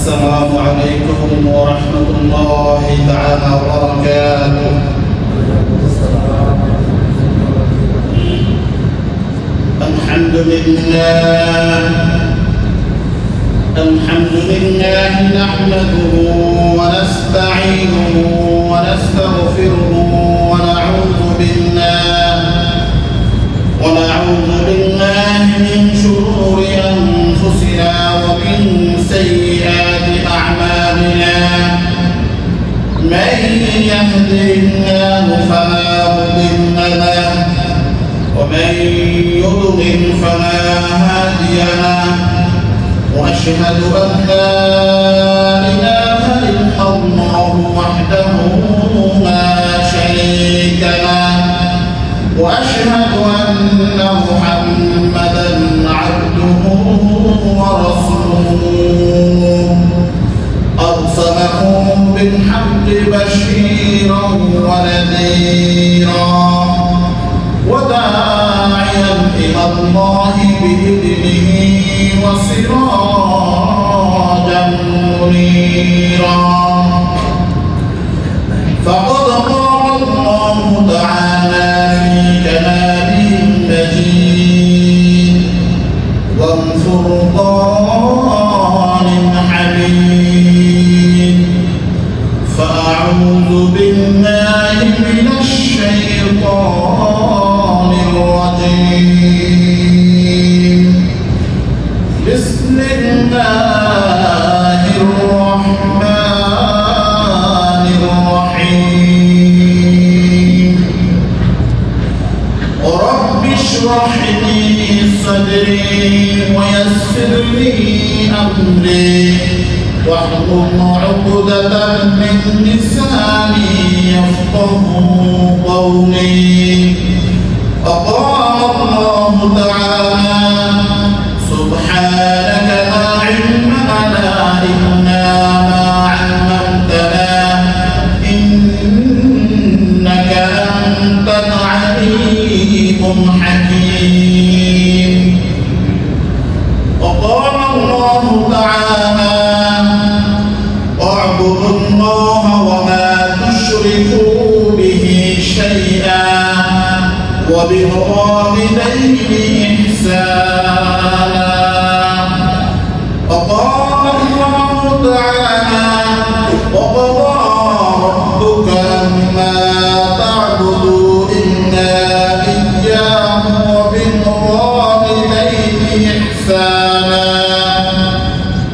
السلام عليكم ورحمة الله تعالى وبركاته. الحمد لله نحمده ونستعينه ونستغفره ونعوذ بالله من شرور أنفسنا ومن سيئات أعمالنا. من يهده الله فلا مضل له ومن يضلل فلا هادي له، وأشهد أن لا إله إلا الله وحده لا شريك له، وأشهد أن محمدا عبده ورسوله، أرسله بالحق بشيرا ونذيرا وداعيا إلى الله بإذنه وسراجا منيرا. فقد قال الله تعالى في كلامه المجيد والفرقان الحميد: فأعوذ بالله من الشيطان الرجيم. بسم الله الرحمن الرحيم. رب اشرح لي صدري ويسر لي أمري واحلل عقدة من لساني يفقهوا قولي. وقال الله تعالى: سبحانك لا علم لنا إلا ما علمتنا إنك أنت العليم الحكيم. وقال الله تعالى: واعبدوا الله وما تشركوا به شيئا وبالوالدين إحسانا. وقال الله تعالى: وقضى ربك ألا تعبدوا إلا إياه وبالوالدين إحسانا.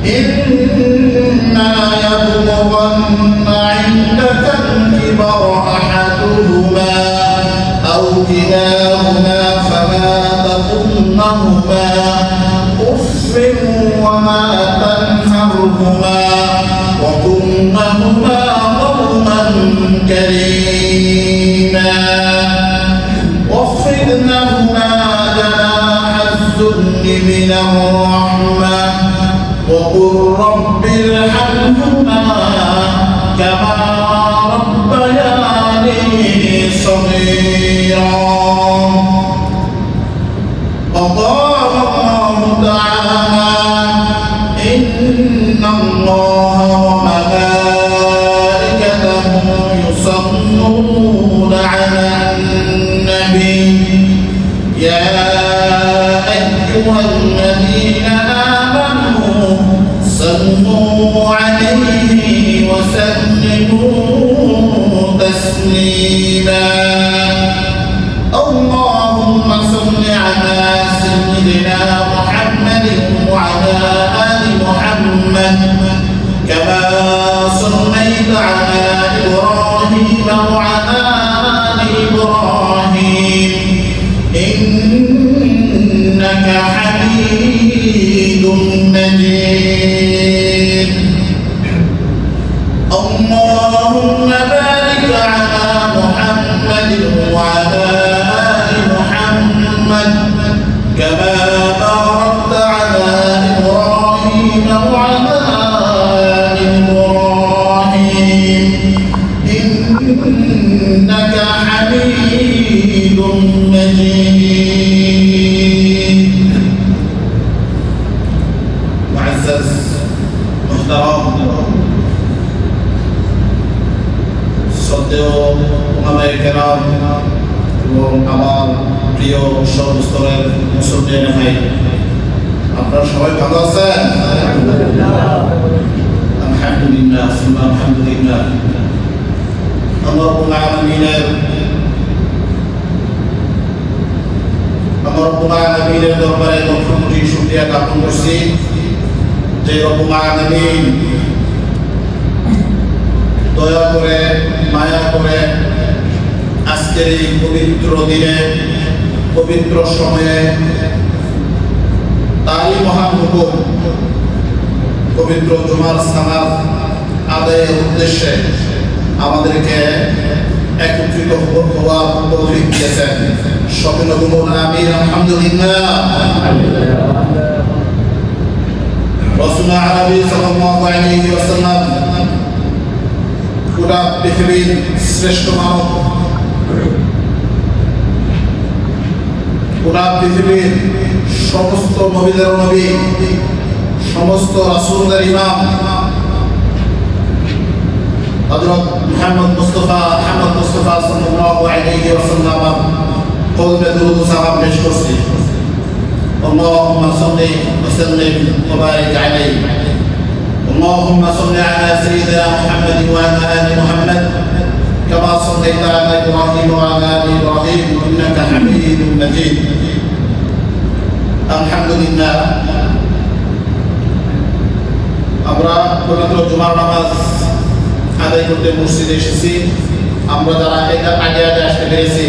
إما يبلغن عندك الكبر أحدهما أو كلاهما فلا تقل لهما أف وما تنهرهما وقل لهما قولا كريما. واخفض لهما جناح الذل من الرحمة وقل رب ارحمهما كما ربياني صغيرا. وقال الله تعالى: إن الله وملائكته يصلون على النبي يا أيها الذين آمنوا صلوا عليه وسلموا تسليما. اللهم صل على سيدنا محمد وعلى آل محمد كما صليت على إبراهيم وعلى آل إبراهيم إنك حميد مجيد. اللهم بارك على محمد وعلى آل محمد كما باركت على إبراهيم وعلى آل إبراهيم إنك حميد مجيد. মুহতারাম শ্রদ্ধেয় ওলামায়ে কেরাম এবং আমার প্রিয় সর্বস্তরের মুসলমান ভাই, আপনারা সবাই ভালো আছেন? আলহামদুলিল্লাহ, আলহামদুলিল্লাহ। আল্লাহ রাব্বুল আলামিনের দরবারে লক্ষ কোটি শুকরিয়া জ্ঞাপন করছি যে রব্বুল আলামিন দয়া করে মায়া করে আজকের এই পবিত্র দিনে পবিত্র সময়ে তারই মহান হুকুম পবিত্র জুমার সালাত আদায়ের উদ্দেশ্যে আমাদেরকে একত্রিত হওয়ার তৌফিক দিয়েছেন। সকলে বলুন আমিন, আলহামদুলিল্লাহ। রাসূলুল্লাহ আরবি সাল্লাল্লাহু আলাইহি ওয়াসাল্লাম পুরা পৃথিবীর শ্রেষ্ঠ মানব, পুরা পৃথিবীর সমস্ত নবীদের নবী, সমস্ত রাসূলদের ইমাম হযরত মুহাম্মদ মুস্তাফা সাল্লাল্লাহু আলাইহি ওয়াসাল্লাম কলবে দুরূদ ও সালাম পেশ করছি। আল্লাহুম্মা সাল্লি ওয়া সাল্লিম ওয়া বারিক আলাইহি। আল্লাহুম্মা সাল্লি আলা সাইয়্যিদিনা মুহাম্মাদিন ওয়া আলা আলি মুহাম্মাদ কামা সাল্লাইতা আলা ইব্রাহিম ওয়া আলা আলি ইব্রাহিম ইন্নাকা হামিদুম মাজিদ। আলহামদুলিল্লাহ, আমরা পবিত্র জুমার নামাজ আদায় করতে মসজিদে এসেছি। আমরা যারা আগে আসতে পেরেছি,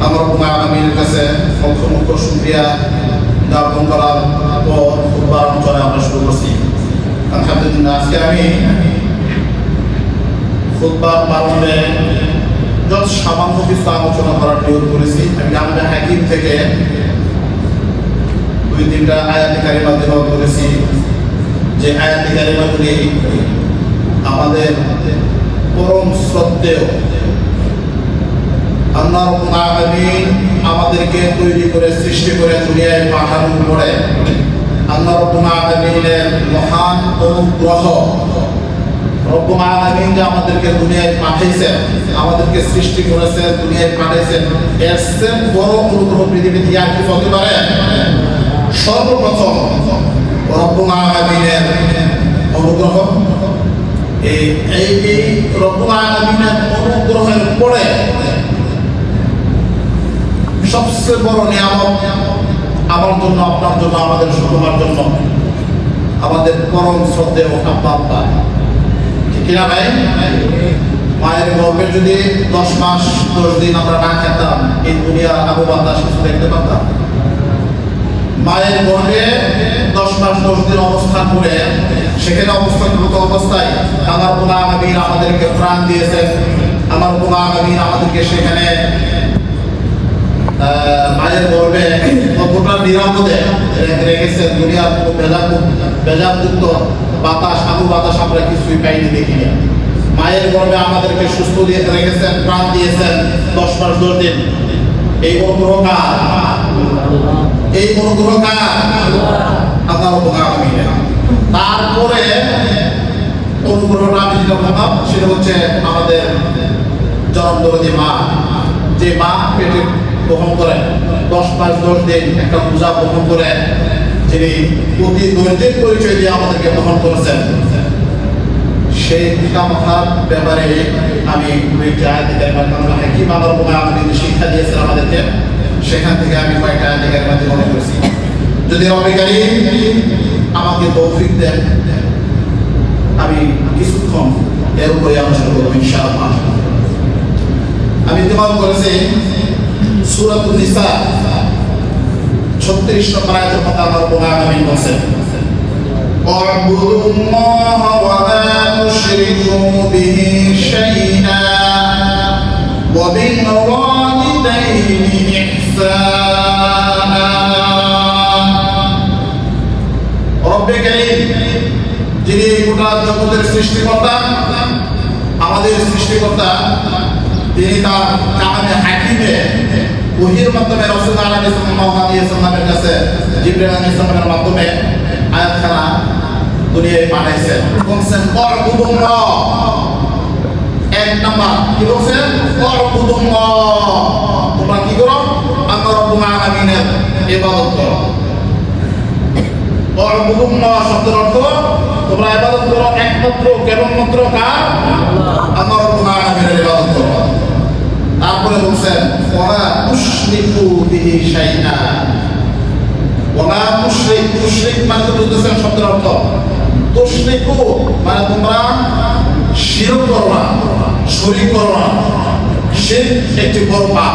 আমার রব্বুল আলামিনের কাছে লক্ষ লক্ষ শুকরিয়া জ্ঞাপন করার পর খুতবা আলোচনা আমরা শুরু করছি। আলহামদুলিল্লাহ, আজকে আমি খুতবার প্রারম্ভে যত সামান্য কিছু আলোচনা করার নিয়োগ করেছি। আমি জামে হাকিম থেকে 2-3টা আয়াতে কারিমা তেলাওয়াত করেছি, যে আয়াতে কারিমাগুলি আমাদের পরম শ্রদ্ধেয় আল্লাহ রাব্বুল আলামিন আমাদেরকে তৈরি করে সৃষ্টি করে দুনিয়ায় পাঠানোর পরে আল্লাহ রাব্বুল আলামিনের মহান অনুগ্রহ, রব্বুল আলামিন যে আমাদেরকে দুনিয়ায় পাঠিয়েছেন, আমাদেরকে সৃষ্টি করেছেন, দুনিয়ায় পাঠিয়েছেন, এর চেয়ে বড় অনুগ্রহ পৃথিবীতে আর কি হতে পারে? সর্বপ্রথম রব্বুল আলামিনের অনুগ্রহ। এই রব্বুল আলামিনের অনুগ্রহের পরে সবচেয়ে বড় নিয়ামত আমার জন্য, আপনার জন্য, আমাদের সকলের জন্য আমাদের পরম শ্রদ্ধেয় আব্বা। ঠিক কিনা ভাই? মায়ের গর্ভে যদি 10 মাস 10 দিন আমরা না খেতাম, এই দুনিয়ার আবু বাতাস কিছু দেখতে পারতাম? মায়ের গর্ভে 10 মাস 10 দিন অবস্থান করে সেখানে অবস্থানরত অবস্থায় আমার রব্বুল আলামিন আমাদেরকে প্রাণ দিয়েছেন। আমার রব্বুল আলামিন আমাদেরকে সেখানে মায়ের গর্ভে কতটা নিরাপদে রেখেছেন। দুনিয়ার কোনো ভেজালযুক্ত বাতাস, আবু বাতাস আমরা কিছুই পাইনি, দেখিনি। মায়ের গর্ভে আমাদেরকে সুস্থ দিয়ে রেখেছেন, প্রাণ দিয়েছেন 10 মাস 10 দিন। এই অনুগ্রহ কার? এই অনুগ্রহ কার? আল্লাহ রাব্বুল আলামিনের। তারপরে অনুগ্রহটা আমি যেটা বললাম সেটা হচ্ছে আমাদের জনম দরদি মা, যে মা পেটে বহন করেন 10 মাস 10 দিন একটা বোঝা বহন করে, যিনি প্রতি ধৈর্যের পরিচয় দিয়ে আমাদেরকে বহন করেছেন, সেই পিতামাতার ব্যাপারে আমি হাকিম আমার রব্বুল শিক্ষা দিয়েছেন আমাদেরকে, সেখান থেকে আমি কয়েকটা আয়াতের মাধ্যমে মনে করেছি। যদি রব্বুল কারীম আমাকে তৌফিক দেন, আমি কিছুক্ষণ এর উপরে আলোচনা করবো ইনশাআল্লাহ। আমি তেলাওয়াত করেছি সূরাতুন নিসা 36 নম্বর আয়াতের মধ্যে আল্লাহ রাব্বুল আলামিন বলেন, ওয়া'বুদুল্লাহা ওয়া লা তুশরিকু বিহি শাইআ ওয়া বিল ওয়ালিদাইনি ইহসানা। রব্বে কারীম যিনি গোটা জগতের সৃষ্টিকর্তা, আমাদের সৃষ্টিকর্তা, তিনি তার কালামে হাকিমে ওহীর মাধ্যমে রাসূলুল্লাহ সাল্লাল্লাহু আলাইহি ওয়াসাল্লামের কাছে জিবরাইল আলাইহিস সালামের মাধ্যমে আয়াতখানা দুনিয়ায় পাঠাইছেন। বলছেন ওয়া'বুদুল্লাহ, এক নাম্বার কি বলছেন? ওয়া'বুদুল্লাহ, তোমরা কি করো? আল্লাহ রাব্বুল আলামিনের ইবাদত করো। ওয়া'বুদুল্লাহ শব্দের অর্থ তোমরা ইবাদত করো একমাত্র কেবলমাত্র কার? আল্লাহ রাব্বুল আলামিনের ইবাদত করো। তারপরে বলছেন ওয়ালা তুশরিকু বিহি শাইআ, ওয়ালা তুশরিক মানে তো বুঝতেছেন শব্দের অর্থ। তুশরিকু মানে তোমরা শিরক করো না, শরীক করো না। শিরক একটি বড় পাপ।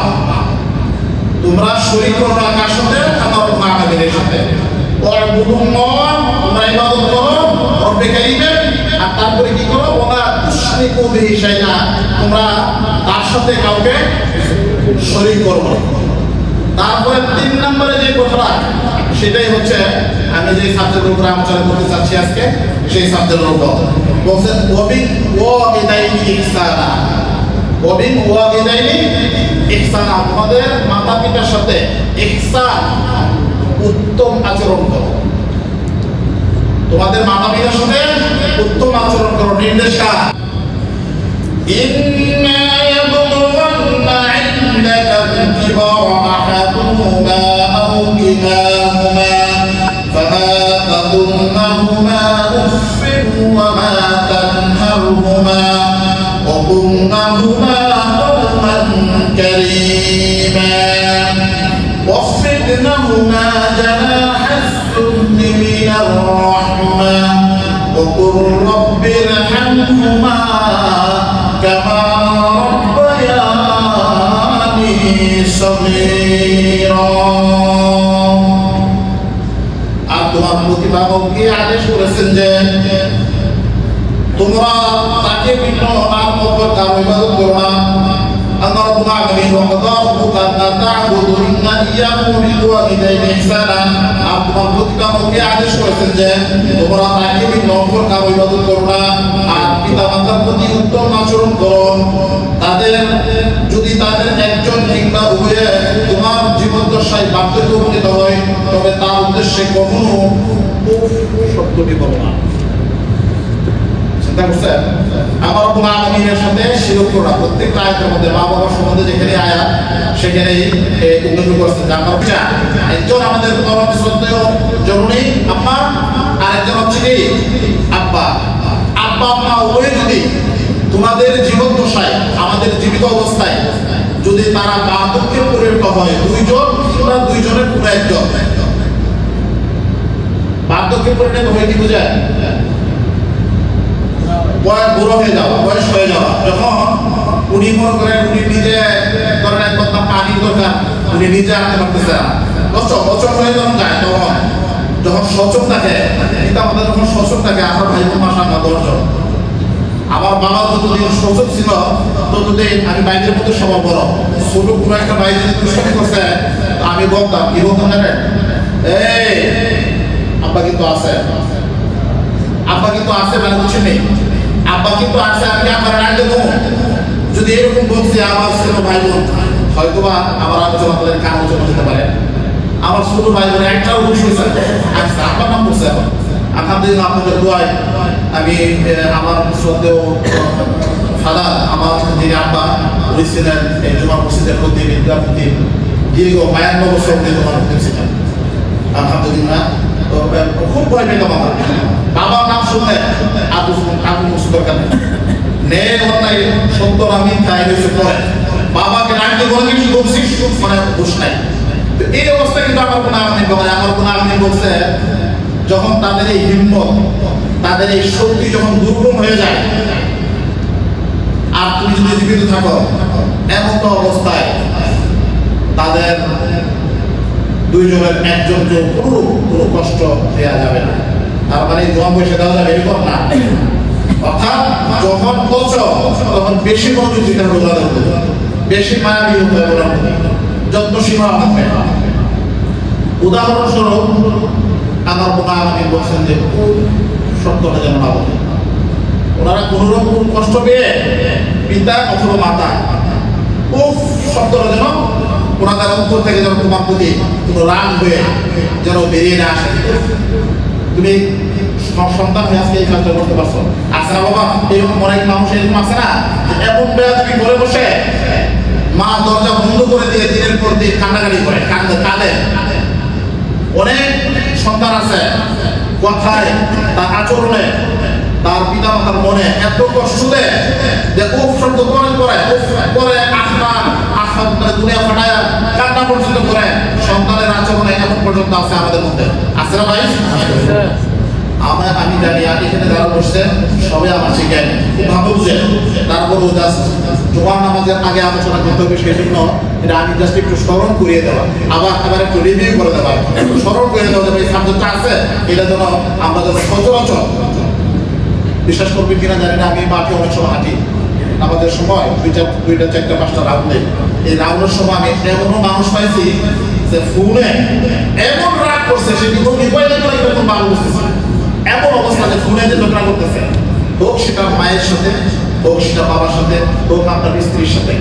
তোমরা শরীক করো না কার সাথে? আল্লাহ রাব্বুল আলামিনের সাথে। ওয়া'বুদুল্লাহ, তোমরা ইবাদত করো রব্বে কারীমের। আর তারপরে কি করো? ওয়ালা তুশরিকু বিহি শাইআ, তোমরা তার সাথে কাউকে শরীক করো না। তারপরে 3 নম্বরে যে কথাটা, সেটাই হচ্ছে আমি যে সাবজেক্টের উপর আলোচনা করতে চাচ্ছি আজকে, সেই সাবজেক্টের উপর বলছেন ওয়াবিদাইনি ইহসানা। ওয়াবিদাইনি ইহসানা, তোমাদের মাতা পিতার সাথে ইহসান উত্তম আচরণ করো। তোমাদের মাতা পিতার সাথে উত্তম আচরণ করো। নির্দেশ কার? ইন্না ইয়াবলুগান্না ইনদাকা কিবারা আহাদুহুমা আও কিলাহুমা ফালা তাকুল্লাহুমা উফফিন ওয়া মা তানহারহুমা ওয়া কুল লাহুমা কওলান কারীমা واخفض لهما جناح الذل من الرحمة وقل رب ارحمهما كما ربياني صغيرا। আর তোমার প্রতিপালককে আদেশ করেছেন যে তোমরা তাকে ভিন্ন আর অপর কারো ইবাদত করো না। আল্লাহ রাব্বুল আলামিন ওয়াকাদা রাব্বুকা আল্লা তা'বুদু ইল্লা ইয়্যাহু ওয়া বিল ওয়ালিদাইনি ইহসানা, আর তোমার প্রতিপালককে আদেশ করেছেন যে তোমরা তাকে ভিন্ন অপর কারো ইবাদত করো না আর পিতামাতার প্রতি উত্তম আচরণ করো। তাদের যদি তাদের একজন কিংবা উভয়ে তোমার জীবদ্দশায় বার্ধক্যে উপনীত হয়, তবে তার উদ্দেশ্যে কখনো উফ শব্দটি বলো না। চিন্তা করছেন? আল্লাহ রাব্বুল আলামিনের সাথে শিরক করা। প্রত্যেকটা আয়াতের মধ্যে মা বাবার সম্বন্ধে যেখানে আয়াত সেখানেই উল্লেখ করছেন যে আমার একজন আমাদের পরম শ্রদ্ধেয় জননী আম্মা, আর একজন হচ্ছে কি আব্বা। আব্বা আম্মা উভয়ে যদি তোমাদের জীবদ্দশায়, আমাদের জীবিত অবস্থায় যদি তারা বার্ধক্যে পরিণত হয়, দুইজন কিংবা দুইজনের কোনো একজন বার্ধক্যে পরিণত হয়ে কি বোঝায়? বুড়ো হয়ে যাওয়া, বয়স হয়ে যাওয়া। যখন উনি মনে করেন উনি নিজে ধরেন এক কথা পানির দরকার, উনি নিজে আনতে পারতেছে না, অচল হয়ে যখন যায়, তখন যখন সচল থাকে, কিন্তু আমাদের যখন সচল থাকে, আমার ভাই বোন মাশাআল্লাহ 10 জন। আমার বাবা যতদিন সচল ছিল ততদিন আমি বাইরের মধ্যে সবার বড়। ছোট কোনো একটা ভাই যদি দুষ্কর্ম করছে, আমি বলতাম, কি বলতাম জানেন? এই আব্বা কিন্তু আছে, আব্বা কিন্তু আছে, মানে কিছু নেই, আব্বা কিন্তু আছে, আমি আমার রায় দেবো। যদি এরকম বলছি আমার ছোট ভাই বোন, হয়তোবা আমার আলোচনা তাদের কান আলোচনা হতে পারে। আমার ছোট ভাই বোন একটাও হুশ হয়েছে, আচ্ছা আব্বার নাম বলছে। আলহামদুলিল্লাহ, আপনাদের দোয়ায় আমি আমার শ্রদ্ধেয় ফাদার, আমার যিনি আব্বা উনি ছিলেন এই জুমা মসজিদের প্রতি বিদ্যাপতি দীর্ঘ 52 বছর অব্দি জুমা মসজিদ ছিলেন। আলহামদুলিল্লাহ, তো খুব ভয় পেতাম আমার। বাবার নাম শুনলে আবু মুসিদ দরকার নেই, অন্যায় সত্য আমি তাই হয়েছে পরে বাবাকে ডাকতে বলে কিছু বলছিস, মানে হুশ নাই। তো এই অবস্থা কিন্তু আমার কোনো আমিন বলে, আমার কোনো আমিন বলছে যখন তাদের এই হিম্মত, তাদের এই শক্তি যখন দুর্বল হয়ে যায়, আর তুমি যদি জীবিত থাকো, এমন তো অবস্থায় তাদের দুইজনের একজনকে কোনো কষ্ট দেওয়া যাবে না। তার মানে জমা পয়সা দেওয়া যাবে এরকম না। অর্থাৎ যখন পৌঁছো তখন বেশি মনোযোগ দিতে হবে, বেশি মায়াবী হতে হবে, যত্নশীল হবে। উদাহরণস্বরূপ আমার বোনা আমাকে বলছেন যে সত্যটা যেন না বলে। ওনারা কোনো রকম কষ্ট পেয়ে পিতা অথবা মাতা উফ শব্দটা যেন ওনাদের অন্তর থেকে যেন তোমার প্রতি কোনো রাগ হয়ে যেন বেরিয়ে না আসে। তুমি সন্তান হয়ে আজকে এই কাজটা করতে পারছো। আছে না বাবা, এরকম অনেক মানুষ এরকম আছে না, এমন বেয়াদবি করে বসে মা দরজা বন্ধ করে দিয়ে দিনের পর দিন কান্নাকাটি করে, কাঁদে। অনেক সন্তান আছে কথায়, তার আচরণে, তার পিতা মাতার মনে এত কষ্ট দেয় যে উফ শব্দ করে মানে দুনিয়া ফাটায় কান্না পর্যন্ত করে। সন্তানের আচরণে এমন পর্যন্ত আছে আমাদের মধ্যে, আছে না ভাই? আমি জানি আর এখানে যারা বসছেন সবাই আমার শিখেন, খুব ভালো বুঝেন। তারপরও জাস্ট জোয়ার নামাজের আগে আলোচনা করতে হবে, সেই জন্য এটা আমি জাস্ট একটু স্মরণ করিয়ে দেওয়া, আবার একটু রিভিউ করে দেওয়া, একটু স্মরণ করে দেওয়া যাবে এই সাবজেক্টটা আছে, এটা যেন আমরা যেন সচরাচর। বিশ্বাস করবেন কিনা জানি না, আমি মাঠে অনেক সময় হাঁটি, আমাদের সময় দুইটা চারটা পাঁচটা রাউন্ড দেয়। এই রাউন্ডের সময় আমি এমনও মানুষ পাইছি যে ফোনে এমন রাগ করছে, সে কিন্তু নির্বাচন করে এরকম ভালো বুঝতেছে, এমন অবস্থা যে ফোনে যে ঝগড়া করতেছে, হোক সেটা মায়ের সাথে, হোক সেটা বাবার সাথে, হোক আপনার স্ত্রীর সাথে,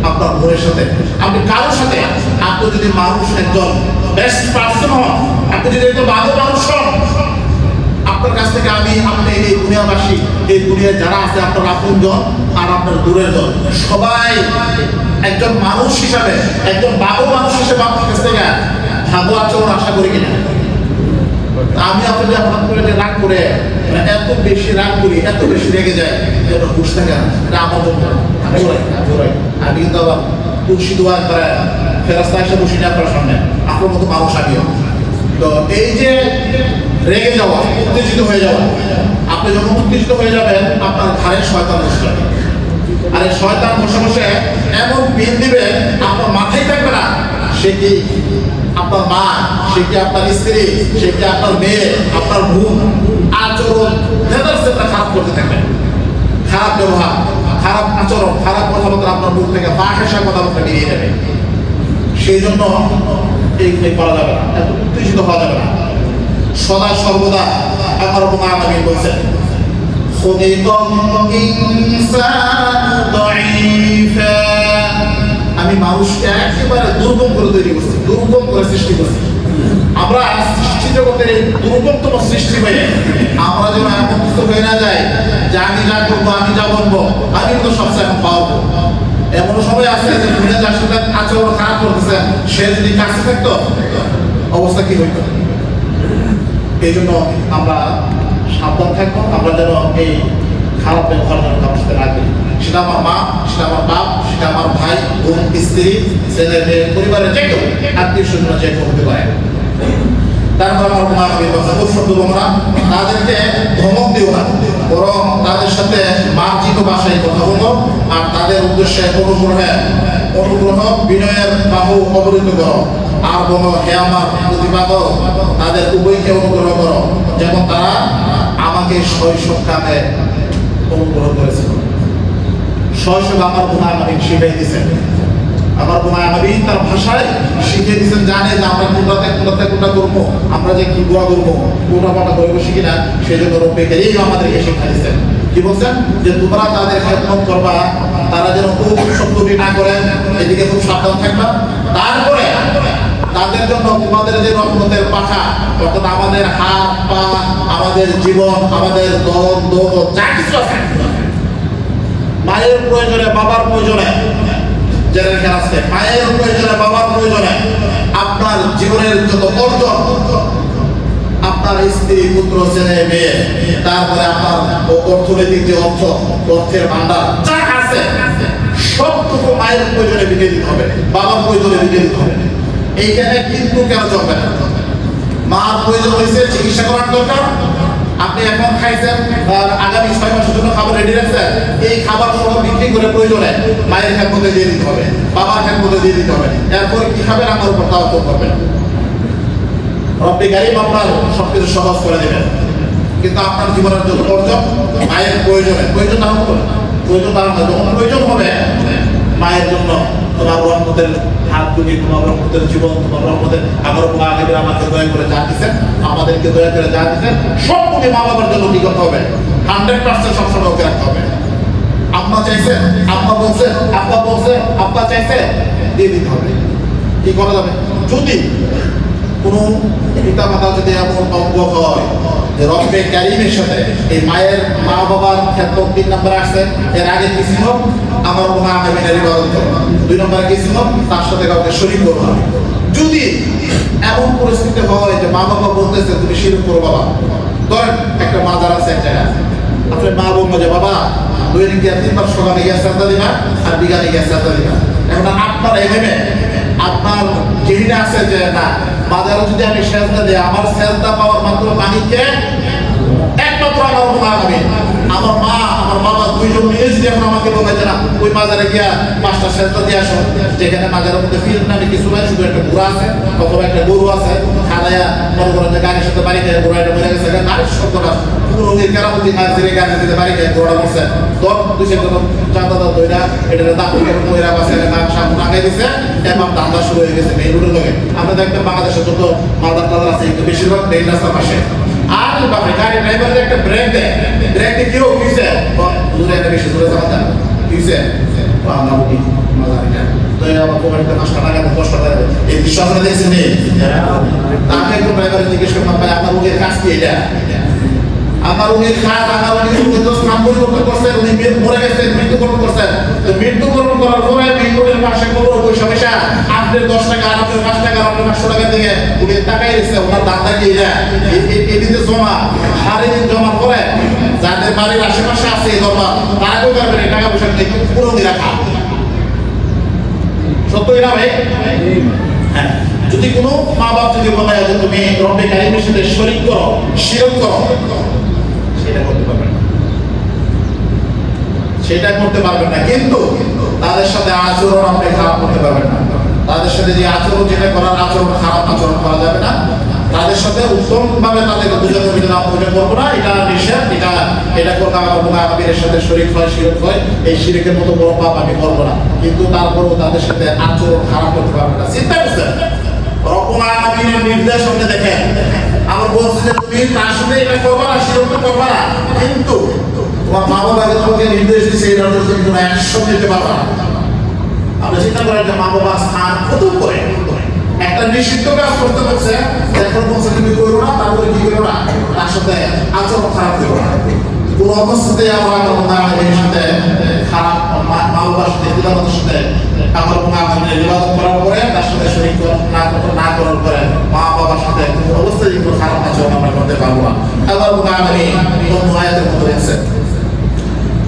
আপনার বোনের সাথে, আপনি কারোর সাথে। আপনি যদি মানুষ একজন বেস্ট পার্সন হন, আপনি যদি একজন ভালো মানুষ হন, আপনার কাছ থেকে আপনি এই দুনিয়াবাসী, এই দুনিয়ায় যারা আছে আপনার আপনজন আর আপনার দূরের জন, সবাই একজন মানুষ হিসাবে, একজন ভালো মানুষ হিসেবে আপনার কাছ থেকে ভালো আচরণ আশা করি কিনা? আমি আপনাদের হঠাৎ করে যে রাগ করে, এত বেশি রাগ করি, এত বেশি রেগে যায়, এটা হুশ থাকে না, এটা আমার জন্য আমি কিন্তু আবার তুলসী দোয়া করে ফেরাস্তা এসে বসি না আপনার সামনে, আপনার মতো মানুষ আমিও। তো এই যে রেগে যাওয়া, উত্তেজিত হয়ে যাওয়া, আপনি যখন উত্তেজিত হয়ে যাবেন আপনার ঘাড়ে শয়তান বসে যাবে, আর এই শয়তান বসে বসে এমন পিন দিবে আপনার মাথায় থাকবে না। সে কি আপনার মা, সে কি আপনার স্ত্রী, সে কি আপনার মেয়ে, আপনার বোন, আচরণ খারাপ করতে থাকবে, খারাপ ব্যবহার, খারাপ আচরণ, খারাপ কথাবার্তা আপনার মুখ থেকে ফাহিশা কথাবার্তা বেরিয়ে যাবে। সেই জন্য এই করা যাবে না, এত উত্তেজিত হওয়া যাবে না। সদা সর্বদা আমার নবী বলছেন, আমি মানুষকে একেবারে দুর্গম করে তৈরি করছি, দুর্গম করে সৃষ্টি করছি। আমরা সৃষ্টি জগতের এই দুর্গমতম সৃষ্টি হয়ে আমরা যেন এমন কিছু হয়ে না যায় যে আমি যা করবো, আমি যা বলবো, আমি কিন্তু সবচেয়ে এখন পাবো। এমন সময় আছে যে দুনিয়া যার সাথে আচরণ খারাপ করতেছে, সে যদি কাছে থাকতো অবস্থা কি হইতো? এই জন্য আমরা সাবধান থাকবো, আমরা যেন এই খারাপ ব্যবহার যেন কারোর সাথে না করি। সেটা আমার মা, সেটা আমার বাপ, সেটা আমার ভাই, বোন, স্ত্রী, ছেলে মেয়ে, পরিবারের যে কেউ, আত্মীয় স্বজন যে কেউ হতে পারে। তারপর আমার তোমরা তাদেরকে ধমক দিও না, বরং তাদের সাথে মার্জিত ভাষায় কথা বলো, আর তাদের উদ্দেশ্যে অনুগ্রহ বিনয়ের বাহু অবরুদ্ধ করো, আর বলো হে আমার প্রতিপাদক, তাদের উভয়কে অনুগ্রহ করো, যেমন তারা আমাকে শৈশবকালে অনুগ্রহ করেছিল। শৈশব আমার গুনাহ নবী শিখিয়ে দিয়েছেন, আমার গুনাহ নবী তার ভাষায় শিখিয়ে দিয়েছেন, জানে যে আমরা কোনটা করবো, আমরা যে কি দোয়া করবো, কোনটা করবো শিখি না। সেই জন্য রব্বে কারীম আমাদেরকে শিক্ষা দিয়েছেন, কি বলছেন? যে তোমরা তাদের খেদমত করবা, তারা যেন খুব শব্দটি না করে, এদিকে খুব সাবধান থাকবা। তারপরে তাদের জন্য তোমাদের যে রহমতের পাখা, অর্থাৎ আমাদের হাত পা, আমাদের জীবন, আমাদের দল যা কিছু আছে, মায়ের প্রয়োজনে, বাবার প্রয়োজনে, মায়ের প্রয়োজনে, বাবার প্রয়োজনে, আপনার জীবনের যত অর্জন, আপনার স্ত্রী, পুত্র, ছেলে মেয়ে, তারপরে আপনার অর্থনৈতিক যে অর্থের ভান্ডার যা আছে, সবটুকু মায়ের প্রয়োজনে বিকে দিতে হবে, বাবার প্রয়োজনে বিকে দিতে হবে। এইখানে কিন্তু কেন চলবে না? মার প্রয়োজন হয়েছে, চিকিৎসা করার দরকার, আপনি এখন খাইছেন, আগামী 6 মাসের জন্য খাবার রেডি রাখছেন, এই খাবার সহ বিক্রি করে প্রয়োজনে মায়ের খেদমতে দিয়ে দিতে হবে, বাবার খেদমতে দিয়ে দিতে হবে। এরপরে কি খাবেন আমার উপর তাওয়াক্কুল করবেন, রব্বে কারীম আপনার সবকিছু সহজ করে দেবেন। কিন্তু আপনার জীবনের যত অর্জন মায়ের প্রয়োজন না হতো, প্রয়োজন না হতো, যখন প্রয়োজন হবে মায়ের জন্য, তোমার রহমতের হাত দুটি, তোমার রহমতের জীবন, তোমার রহমতের আমার আগে আমাকে দয়া করে যা দিচ্ছেন, আমাদেরকে দয়া করে যা দিচ্ছেন, সবগুলি মা বাবার জন্য কি করতে হবে? 100% সবসময় ওকে রাখতে হবে। আম্মা চাইছে, আব্বা বলছে, আব্বা বলছে, আব্বা চাইছে, দিয়ে দিতে হবে। কি করা যাবে? যদি কোনো পিতা মাতা যদি এমন অজ্ঞ হয় যে রব্বে কারিমের সাথে এই মায়ের মা বাবার ক্ষেত্রে 3 নম্বরে আসছে, এর আগে কি ছিল? আমার মা আমিনের ইবাদত করো। 2 নম্বরে কি ছিল? তার সাথে কাউকে শরীক করো না। যদি এমন পরিস্থিতি হয় যে মা বাবা বলতেছে তুমি শিরক করো বাবা, ধরেন একটা মাজার আছে এক জায়গায়, আপনার মা বলবো যে বাবা দৈনিক গিয়া 3 বার সকালে গিয়া সাজদা দিবা আর বিকালে গিয়া সাজদা দিবা। এখন আপনার এভাবে আপনার যেটা আছে যে না বাজারে যদি আমি সেজদা দিই আমার সেজদা পাওয়ার মাত্র মালিককে একমাত্র আমার মা হবে। আমার মা আমার বাবা দুইজন মিলে যদি এখন আমাকে বলে যে না ওই বাজারে গিয়া 5টা সেজদা দিয়ে আসো, যেখানে বাজারের মধ্যে ফিল্ম নামে কিছু নাই, শুধু একটা ঘোড়া আছে অথবা একটা গরু আছে, খাদায়া মনে করেন যে গাড়ির সাথে বাড়ি খেয়ে ঘোড়াটা মরে গেছে, গাড়ির শব্দ না পুরো রোগীর কেরামতি না ধীরে গাড়ি দিতে বাড়ি খেয়ে ঘোড়া বসে দর 200 জন চাঁদা দইরা এটা দাঁত মহিলা বাসে সামনে লাগাই দিছে এবং দান্দা শুরু হয়ে গেছে মেইন রোডের লগে। আমরা দেখবেন বাংলাদেশের যত মালদার টাদার আছে কিন্তু বেশিরভাগ মেইন রাস্তার পাশে। আর বাপরে গাড়ি ড্রাইভারের একটা ব্রেক দেয়, ব্রেক দিয়ে কেউ কিসে দূরে একটা বেশি দূরে যাওয়া যায় কিসে আমরা উঠি মাজারিটা তো আমার কোম্পানিতে 5 টাকা 10 টাকা এই বিশ্বাস করে দেখছেন নি? তাকে একটু ড্রাইভারের জিজ্ঞেস করলাম ভাই আপনার রোগের কাজ কি? এটা আমার উনি খাস আমার উনি তো নাম পরিবর্তন করছেন, উনি মরে গেছেন, মৃত্যুবরণ করছেন। তো মৃত্যুবরণ করার পরে মৃত্যুর পাশে কবর পয়সা পয়সা আপনার 10 টাকা আর আপনার 5 টাকা আপনার 500 টাকা দিয়ে উনি টাকাই দিচ্ছে ওনার দাদা কি এটা এদিকে জমা সারাদিন জমা করে যাদের বাড়ির আশেপাশে আছে এই জমা তারা কই করবেন এই টাকা পয়সা নিয়ে পুরো দিয়ে রাখা। সত্যই না ভাই? হ্যাঁ, যদি কোনো মা বাপ যদি বলে যে তুমি রব্বে কারিমের সাথে শরীক করো শিরক করো, সেটা করতে পারবেন না, সেটা করতে পারবেন না। কিন্তু তাদের সাথে আচরণ আপনি খারাপ করতে পারবেন না। তাদের সাথে যে আচরণ যেটা করার আচরণ খারাপ আচরণ করা যাবে না। তাদের সাথে উত্তম ভাবে তাদেরকে বুঝাতে হবে না ওইটা করবো না, এটা নিষেধ, এটা করলে আমার কোনো আমিরের সাথে শরীক হয় শিরক হয়, এই শিরকের মতো বড় পাপ আমি করবো না। কিন্তু তারপরেও তাদের সাথে আচরণ খারাপ করতে পারবেন না। চিন্তা করছেন রব্বুল আলামিনের নির্দেশ আপনি দেখেন, আমার বলছে যে তুমি তার সাথে এটা করবা না শিরক করবা না, কিন্তু তোমার মা বাবা তোমাকে নির্দেশ দিচ্ছে এটা তুমি কোনো অ্যাকশন নিতে পারবা না। আপনি চিন্তা করেন যে মা বাবার স্থান কত করে একটা নিষিদ্ধ কাজ করতে বলছে, এখন বলছে তুমি করো না, তারপরে কি করো না তার সাথে আচরণ খারাপ করো না। কোন অবস্থাতে আমরা আমার সাথে খারাপ মা বাবার সাথে পিতামাতার সাথে আমার আমাদের ইবাদত করার পরে তার সাথে শরীক না করার পরে মা বাবার সাথে কোনো অবস্থায় কোনো খারাপ আচরণ আমরা করতে পারবো না। আল্লাহ অন্য আয়াতের মধ্যে বলছেন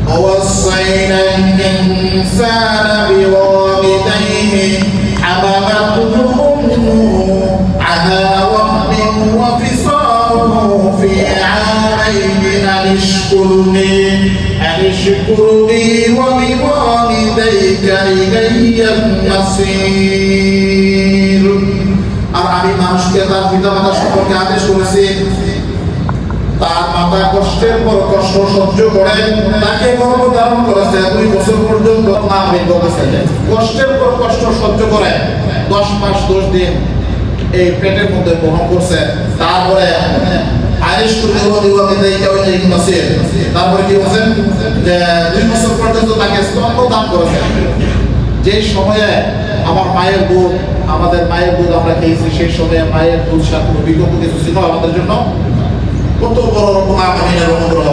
ووصينا الإنسان بوالديه حملته أمه على وهن وفصاله في عامين أن اشكر لي ولوالديك إلي المصير। আর আমি মানুষকে তার পিতামাতা সম্পর্কে আদেশ করেছি তার মাতা কষ্টের পর কষ্ট সহ্য করে তাকে গর্ভধারণ করেছে 2 বছর পর্যন্ত মা বলতেছে কষ্টের পর কষ্ট সহ্য করে 10 মাস 10 দিন এই পেটের মধ্যে বহন করছে। তারপরে তারপরে কি বলছেন যে 2 বছর পর্যন্ত তাকে স্তন্য দান করেছে। যে সময়ে আমার মায়ের দুধ আমাদের মায়ের দুধ আমরা খেয়েছি সেই সময়ে মায়ের দুধ সাথে বিকল্প কিছু ছিল আমাদের জন্য। কত বড় রকম আমিনের অনুগ্রহ।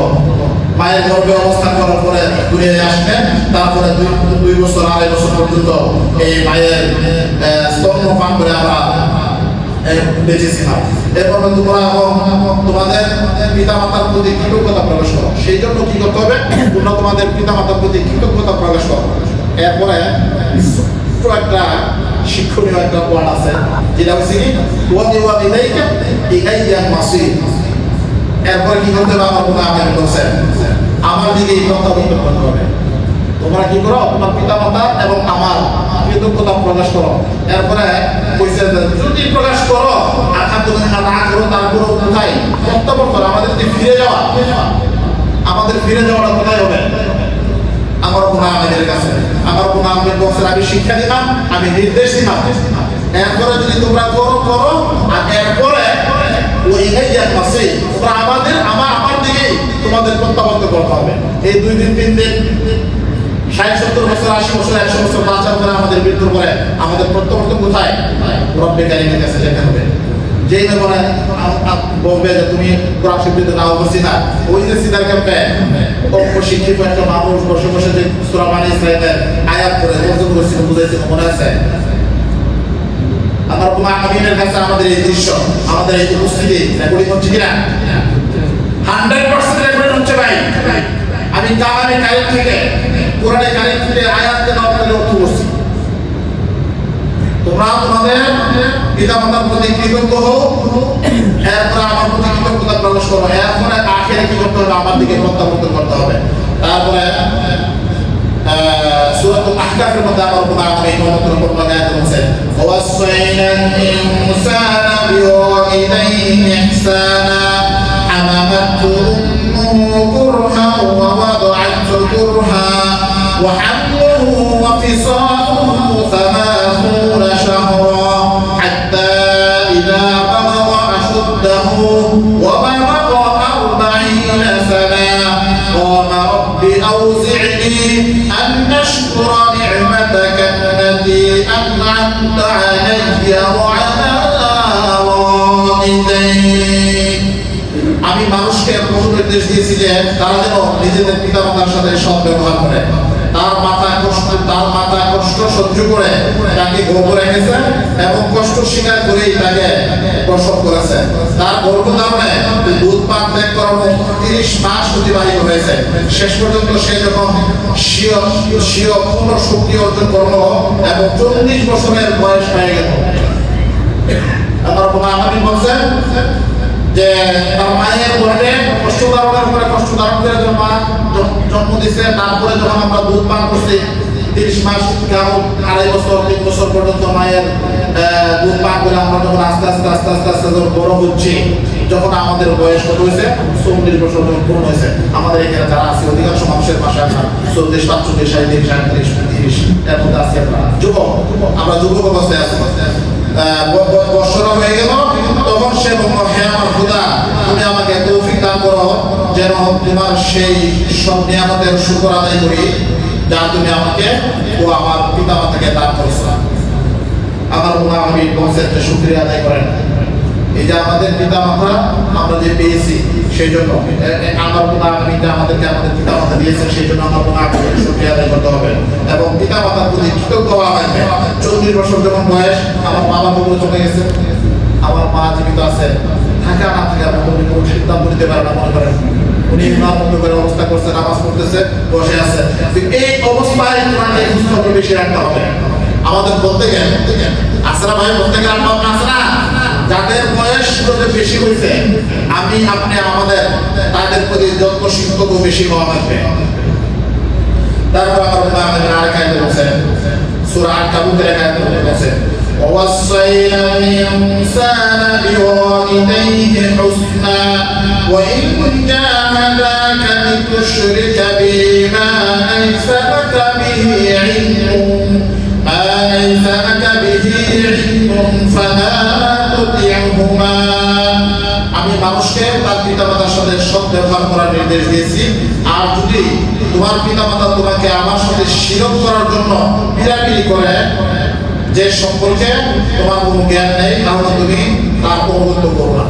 মায়ের গর্ভে অবস্থান করার পরে ঘুরে আসবেন, তারপরে 2 বছর 2.5 বছর পর্যন্ত এই মায়ের স্তন্য পান করে আমরা বেঁচেছিলাম। এরপর তোমরা তোমাদের পিতা মাতার প্রতি কৃতজ্ঞতা প্রকাশ করো। সেই জন্য কি করতে হবে? তোমরা তোমাদের পিতা মাতার প্রতি কৃতজ্ঞতা প্রকাশ করো। এরপরে একটা শিক্ষণীয় একটা ওয়ার্ড আছে যেটা হচ্ছে কি ওয়ালিদাইকা ইলাইয়া মাসির। এরপরে কি করতে হবে? আমার কোনো আবেদন করছেন আমার দিকে প্রত্যাবর্তন করতে হবে। তোমরা কি করো? তোমার পিতা মাতা এবং আমার কৃতজ্ঞতা প্রকাশ করো। এরপরে যদি প্রকাশ করো আলহামদুলিল্লাহ না করো তারপরে কোথায় প্রত্যাবর্তন আমাদের যে ফিরে যাওয়া, আমাদের ফিরে যাওয়াটা কোথায় হবে? আমার কোনো আমাদের কাছে আমার কোনো আমাদের বক্সের আমি শিক্ষা দিলাম, আমি নির্দেশ দিলাম। এরপরে যদি তোমরা করো আর এরপরে ওই মাসে তোমরা আমার দিকে তোমাদের প্রত্যাবর্তন করতে হবে। এই 2 দিন 3 দিন 60-70 বছর 80 বছর 100 বছর বাঁচার পরে আমাদের মৃত্যুর পরে আমাদের প্রত্যাবর্তন কোথায়? রব্বে কারিমের কাছে যেতে হবে। যেই বলে বলবে যে তুমি কোরআন শরীফে নাও বসিনা, ওই যে সিদার ক্যাম্পে শিক্ষিত একটা মানুষ বসে বসে যে সূরা বনী ইসরাঈলের আয়াত করে বলতে বলছিল, বুঝাইছিল, মনে আছে? আমার তোমার আমিনের কাছে আমাদের এই দৃশ্য, আমাদের এই উপস্থিতি রেকর্ডিং হচ্ছে কিনা? 100% রেকর্ডিং হচ্ছে ভাই। আমি কালামে কারিম থেকে, কোরআনে কারিম থেকে আয়াত দেওয়া আপনাদের অর্থ করছি। তোমরা তোমাদের পিতামাতার প্রতি কৃতজ্ঞ হও, এরপরে আমার প্রতি কৃতজ্ঞতা প্রকাশ করো, এরপরে আখেরে কি করতে হবে? আমার দিকে প্রত্যাবর্তন করতে হবে। তারপরে সূরাতুল আহকাফের মধ্যে আমার উপর আমি মনোতর করব আয়াত বলছেন, ওয়াসাইনাল ইনসানা বিওয়ালিদাইহি ইহসানা হামালাতহু উম্মুহু কুরহা ওয়া ওয়াদা'athu কুরহা ওয়া হামলুহু ওয়া ফিসালুহু 30 شهرا حتى إذا بلغ أشده وبلغ 40 سنة قال رب أوزعني أن أشكر نعمتك التي أنعمت علي وعلى والدي। আমি মানুষকে নির্দেশ দিয়েছি যে তারা যেন নিজেদের পিতামাতার সাথে সৎ ব্যবহার করে। তার মাথা কষ্ট সহ্য করে তাকে গর্ভ রেখেছে এবং কষ্ট স্বীকার করেই তাকে প্রসব করেছে। তার গর্ভধারণে দুধ পান ত্যাগ করানো 30 মাস অতিবাহিত হয়েছে। শেষ পর্যন্ত সে যখন স্বীয় পূর্ণ শক্তি অর্জন করলো এবং 40 বছরের বয়স হয়ে গেল, আমার আমিন বলছেন যে তার মায়ের গর্ভে কষ্ট ধারণের পরে কষ্ট ধারণ করে জন্ম দিছে। তারপরে যখন আমরা দুধ পান করছি 30 মাস, কারণ 2.5 বছর 3 বছর পর্যন্ত মায়ের দুধ পান করে আমরা যখন আস্তে আস্তে যখন বড় হচ্ছি, যখন আমাদের বয়স কত হয়েছে? 40 বছর যখন পূর্ণ হয়েছে। আমাদের এখানে যারা আছে অধিকাংশ মানুষের পাশে আমরা 40, 45, 37, 38, 30 এর মধ্যে আছি। আমরা যুবক অবস্থায় আছি। বছর হয়ে গেল, তখন সে বলল, হে আমার খোদা, তুমি আমাকে তৌফিক দান করো যেন তোমার সেই সব নিয়ামতের শুকর আদায় করি যা তুমি আমাকে ও আমার পিতামাতাকে দান করেছো। আমার আমি বলছেন যে শুকরিয়া আদায় করেন। এই যে আমাদের পিতামাতা আমরা যে পেয়েছি সেই জন্য আমার আমাদেরকে আমাদের পিতামাতা দিয়েছেন, সেই জন্য আমার আমাদের শুকরিয়া আদায় করতে হবে এবং পিতামাতার প্রতি কৃতজ্ঞ হওয়া লাগবে। 40 বছর যখন বয়স, আমার বাবা বগুলো চলে গেছে, আমার মা জীবিত আছে, থাকা না থাকা কোনো সিদ্ধান্ত নিতে পারে না। মনে করেন উনি ইমাম বন্ধ করে অবস্থা করছে, নামাজ পড়তেছে, বসে আছে। এই অবস্থায় তোমাকে বেশি রাখতে হবে। আমাদের বলতে গেলে আসরা ভাই বলতে গেলে আছে না, যাদের বয়স যত বেশি হয়েছে আমি আপনি আমাদের তাদের প্রতি যত্নশীল তত বেশি হওয়া লাগবে। তারপর আমার আরেক আয়াতে বলছেন, সূরা আনকাবুতের এক আয়াতে বলছেন, ووصينا الإنسان بوالديه حسنا وإن جاهداك لتشرك بي ما ليس لك به علم فلا تطعهما। আমি মানুষকে তার পিতামাতার সাথে সৎ ব্যবহার করার নির্দেশ দিয়েছি। আর যদি তোমার পিতামাতা তোমাকে আমার সাথে শিরক করার জন্য পিড়াপিড়ি করে, যে সম্পর্কে তোমার কোনো জ্ঞান নেই, তাহলে তুমি তার অবগত করো না।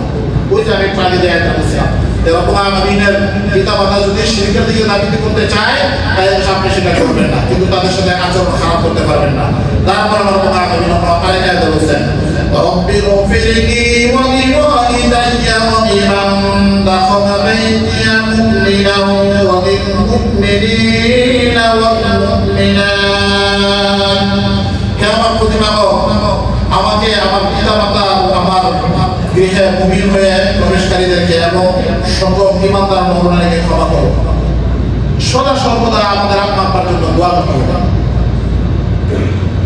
ওই যে আমি প্রাণী দেয় একটা বলছিলাম, এরকম আমিনের পিতামাতা যদি শিরকের দিকে দাবিত করতে চায় তাহলে আপনি সেটা করবেন না, কিন্তু তাদের সাথে আচরণ খারাপ করতে পারবেন না। তারপর আমার আমিন আরেক আয়াতে বলছেন, রব্বি গফিরলি ওয়া লিওয়ালিদাইয়া ওয়া লিমান দাখালা বাইতিয়া মুমিনান ওয়া লিল মুমিনিনা ওয়াল মুমিনাত। হে আমার প্রতিপালক, আমাকে আমার পিতামাতা আমার গৃহে মুমিন হয়ে প্রবেশকারীদেরকে এবং সকল ঈমানদার নরনারীকে ক্ষমা করো। সদা সর্বদা আমাদের আত্মার জন্য দোয়া করতে হবে।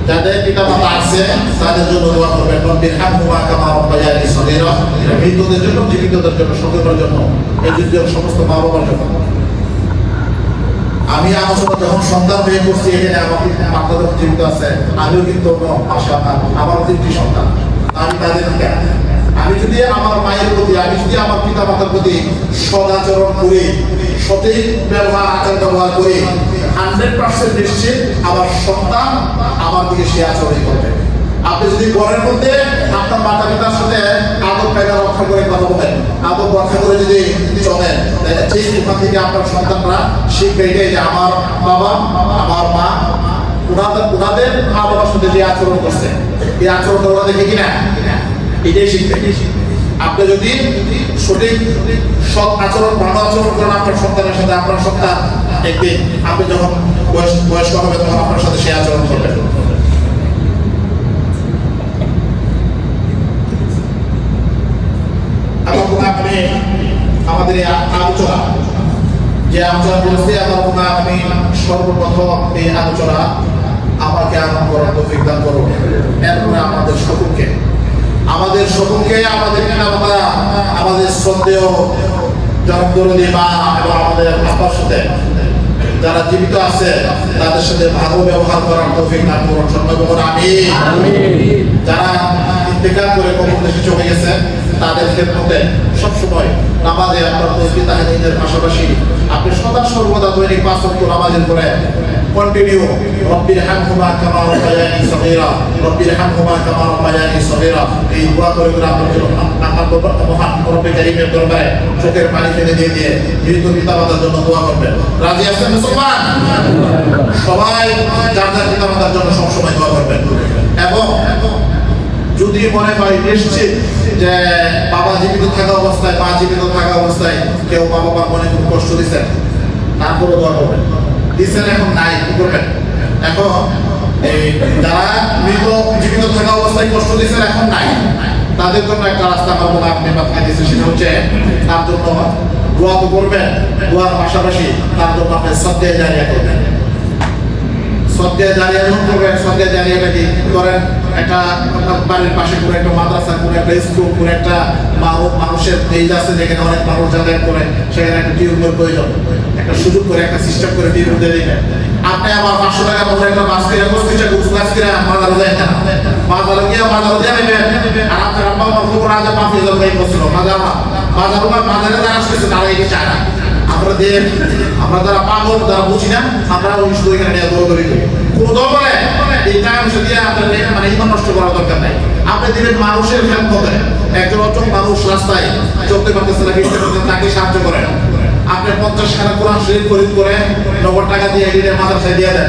যাদের পিতামাতা আছে তাদের জন্য দোয়া করবেন, রব্বির হামহুমা কামা রাব্বায়ানি সগীরা। মৃতদের জন্য, জীবিতদের জন্য, সকলের জন্য, এই যুগের সমস্ত মা বাবার জন্য। আমি আমার সময় যখন সন্তান হয়ে পড়ছি, এখানে আমার মাতা যখন জীবিত আছে, আমিও কিন্তু আমার 3টি সন্তান। আমি তাদের আমি যদি আমার মায়ের প্রতি, আমি যদি আমার পিতা মাতার প্রতি সদাচরণ করি, সঠিক আচার ব্যবহার করি, 100% নিশ্চিত আমার সন্তান আমার দিকে সে আচরণ করবে। আপনি যদি ঘরের মধ্যে আপনার মাতা পিতার সাথে আদব কায়দা রক্ষা করে কথা বলেন, আদব রক্ষা করে যদি চলেন, ঠিক ওখান থেকে আপনার সন্তানরা শিখবে এটাই যে আমার বাবা আমার মা ওনাদের মা বাবার সাথে যে আচরণ করছে এই আচরণটা ওরা দেখে কিনা এটাই শিখবে। আপনি যদি সঠিক সৎ আচরণ ভালো আচরণ করেন আপনার সন্তানের সাথে, আপনার সন্তান একদিন আপনি যখন বয়স্ক হবে তখন আপনার সাথে সেই আচরণ করবেন। আপনি আমাদের এই আলোচনা যে আলোচনা করেছি আমার আমি সর্বপ্রথম এই আলোচনা আমাকে আরম্ভ করার তৌফিক দান করুন। এরপরে আমাদের সকলকে আমাদের পিতামাতা আমাদের শ্রদ্ধেয় জনদরদী মা এবং আমাদের আব্বার সাথে যারা জীবিত আছে তাদের সাথে ভালো ব্যবহার করার তৌফিক দান করুন। সর্বপ্রথম আমিন। যারা ইন্তেকাল করে কবর দেশে চলে গেছে তাদের ক্ষেত্রে সবসময় নামাজে আপনার তাসবিহ তাহলিলের পাশাপাশি আপনি সদা সর্বদা দৈনিক 5 ওয়াক্ত নামাজের পরে কন্টিনিউ রব্বির হামহুমা কামা রাব্বায়ানি সগীরা, রব্বির হামহুমা কামা রাব্বায়ানি সগীরা এই দোয়া করে আপনার মহান রব্বে কারীমের দরবারে চোখের পানি ফেলে দিয়ে মৃত পিতামাতার জন্য দোয়া করবেন। রাজি আছেন মুসলমান? সবাই যার যার পিতামাতার জন্য সবসময় দোয়া করবেন। এবং যদি মনে হয় নিশ্চিত যে বাবা জীবিত থাকা অবস্থায় মা জীবিত থাকা অবস্থায় কেউ মা বাবার মনে কোনো কষ্ট দিচ্ছেন, তারপরে দোয়া করবেন। দিচ্ছেন এখন নাই, কি করবেন? এখন এই যারা মৃত জীবিত থাকা অবস্থায় কষ্ট দিচ্ছেন এখন নাই, তাদের জন্য একটা রাস্তা আমার মনে আপনি বাতলাই দিচ্ছেন, সেটা হচ্ছে তার জন্য দোয়া তো করবেন, দোয়ার পাশাপাশি তার জন্য আপনি সদকা জারিয়া করবেন। সদকা জারিয়া যখন করবেন, সদকা জারিয়াটা কি করেন? একটা বাড়ির পাশে করে একটা মাদ্রাসা করে একটা স্কুল করে একটা মানুষের পেজ আছে যেখানে অনেক মানুষ যাতায়াত করে, সেখানে একটা টিউবের প্রয়োজন, একটা সুযোগ করে একটা সিস্টেম করে টিউব দিয়ে দিবেন। আপনি আবার 500 টাকা মনে একটা মাছ কিনে বসতে গুছগাছ কিনে বাজারে যায় না, বাজারে গিয়ে বাজারে দিয়ে নেবেন। আর আপনার আব্বা আমার খবর আজ 5000 টাকা বসছিল বাজারে যারা আসতেছে তারা এই চায় না। আমরা যারা পাগল যারা বুঝি না আমরা ওই শুধু এখানে নিয়ে দৌড়দৌড়ি করি। কোনো দরকার এই টাকা পয়সা দিয়ে আপনার মানে ইমান নষ্ট করার দরকার নাই। আপনি দিবেন মানুষের খেদমতে, একজন অচল মানুষ রাস্তায় চলতে পারতেছে না, ফিরতে পারতেছে, তাকে সাহায্য করেন। আপনি 50 খানা কোরআন শরীফ খরিদ করে 90 টাকা দিয়ে এদিকে মাদ্রাসায় দিয়ে দেন।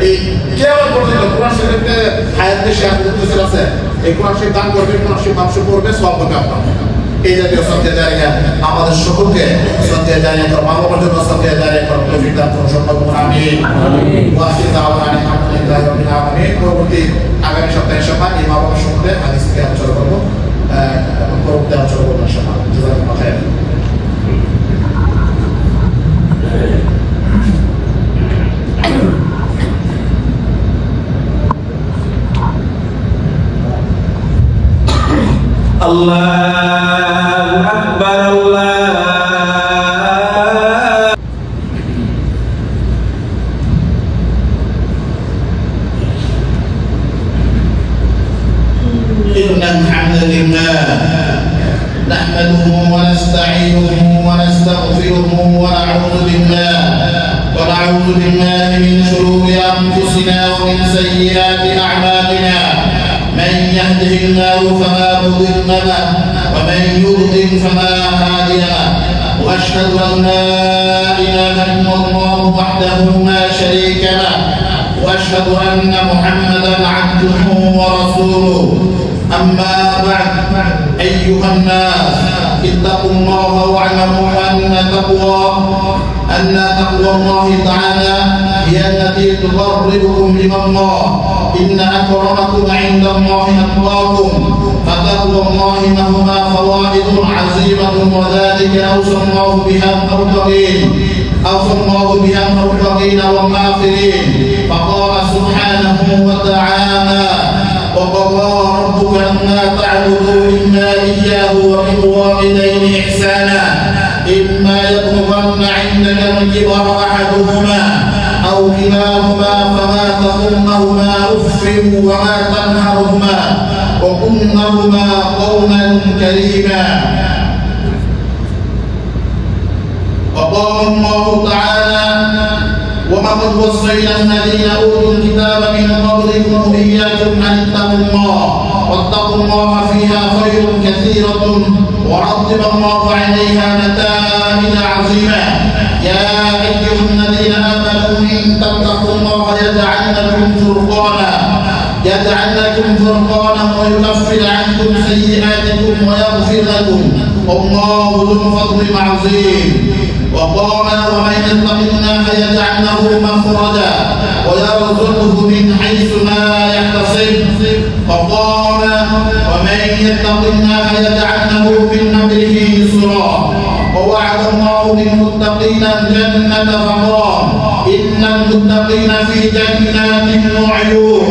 এই কেউ পর্যন্ত কোরআন শরীফকে হায়াতে শেয়ার করতেছে আছে, এই কোরআন শরীফ দান করবে, কোরআন শরীফ মানুষ পড়বে, সব হবে আপনার। এই জাতীয় সদকা জারিয়া আমাদের সকলকে সদকা জারিয়া করার, মা বাবার জন্য সদকা জারিয়া করার তৌফিক দান করুন। সর্বপ্রথম আমিন। ওয়া আখিরু দাওয়ানা আলহামদুলিল্লাহি রাব্বিল আলামিন। পরবর্তী আগামী সপ্তাহে ইনশাআল্লাহ এই মা বাবার সম্বন্ধে হাদিস থেকে আলোচনা করব, পরবর্তী আলোচনা করব ইনশাআল্লাহ। জাযাকুমুল্লাহু খাইর। আল্লাহু আকবার إن الحمد لله نحمده ونستعينه ونستغفره ونعوذ بالله من شرور أنفسنا ومن سيئات أعمالنا. من يهده الله فلا مضل له ومن يضلل فلا هادي له. وأشهد أن لا إله إلا الله وحده لا شريك له وأشهد أن محمدا عبده ورسوله. أما بعد أيها الناس اتقوا الله واعلموا أن تقوى الله تعالى هي التي تقربكم إلى الله. إن أكرمكم عند الله أتقاكم. فتقوى الله لهما فوائد عظيمة وذلك أوصى الله بها المرتقين والآخرين. فقال سبحانه وتعالى وقضى ربك ألا تعبدوا إلا إياه وبالوالدين إحسانا. إما يبلغن عندك الكبر أحدهما أو كلاهما فلا تقل لهما أف ولا تنهرهما وقل لهما قولا كريما. وقال الله تعالى وما ولقد وصينا الذين أوتوا الكتاب من قبلكم وإياكم أن اتقوا الله واتقوا الله فيها خير كثيرة ورتب الله عليها نتائج عظيمة. يا أيها الذين آمنوا إن تتقوا الله يجعل لكم فرقانا ويكفر عنكم سيئاتكم ويغفر لكم والله ذو الفضل العظيم. وقال ومن يتق الله يجعل له مخرجا ويرزقه من حيث لا يحتسب. وقال ومن يتق الله يجعل له من أمره يسرا. ووعد الله للمتقين الجنة فقال إن المتقين في جنات وعيون.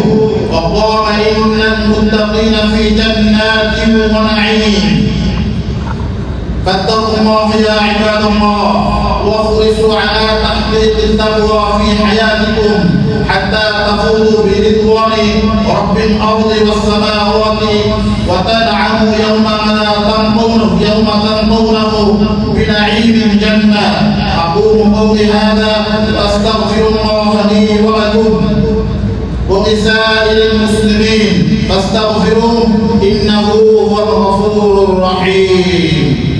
وقال إن المتقين في جنات ونعيم. فاتقوا الله يا عباد الله واحرصوا على تحقيق التقوى في حياتكم حتى تفوزوا برضوان رب الأرض والسماوات وتنعموا يوم تلقونه بنعيم الجنة. أقول قولي هذا وأستغفر الله لي ولكم ولسائر المسلمين فاستغفروه إنه هو الغفور الرحيم.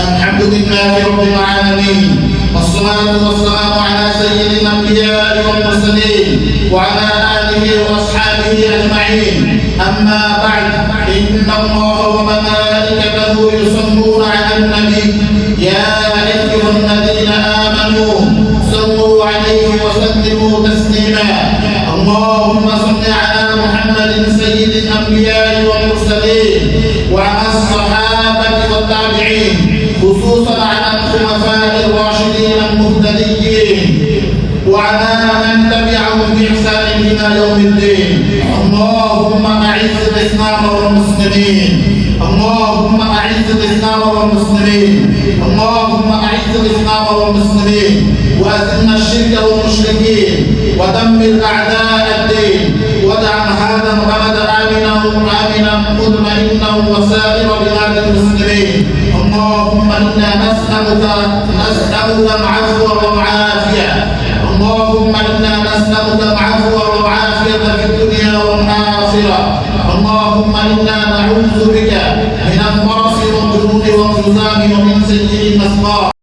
الحمد لله رب العالمين والصلاة والسلام على سيد الأنبياء والمرسلين وعلى آله وأصحابه أجمعين. أما بعد إن الله وملائكته يصلون على النبي يا أيها الذين آمنوا صلوا عليه وسلموا تسليما. اللهم صل على محمد سيد الأنبياء والمرسلين وعلى الصحابة والتابعين خصوصا على الخلفاء الراشدين المهتدين وعلى من تبعهم بإحسان إلى يوم الدين. اللهم أعز الإسلام والمسلمين. اللهم أعز الإسلام والمسلمين. اللهم أعز الإسلام والمسلمين وأذل الشرك والمشركين ودمر أعداء الدين واجعل هذا البلد آمنا مطمئنا وسائر بلاد المسلمين. اللهم إنا نسألك العفو والعافية. اللهم إنا نسألك العفو والعافية في الدنيا والآخرة. اللهم إنا نعوذ بك من البرص والجنون والجذام ومن سيء الأسقام.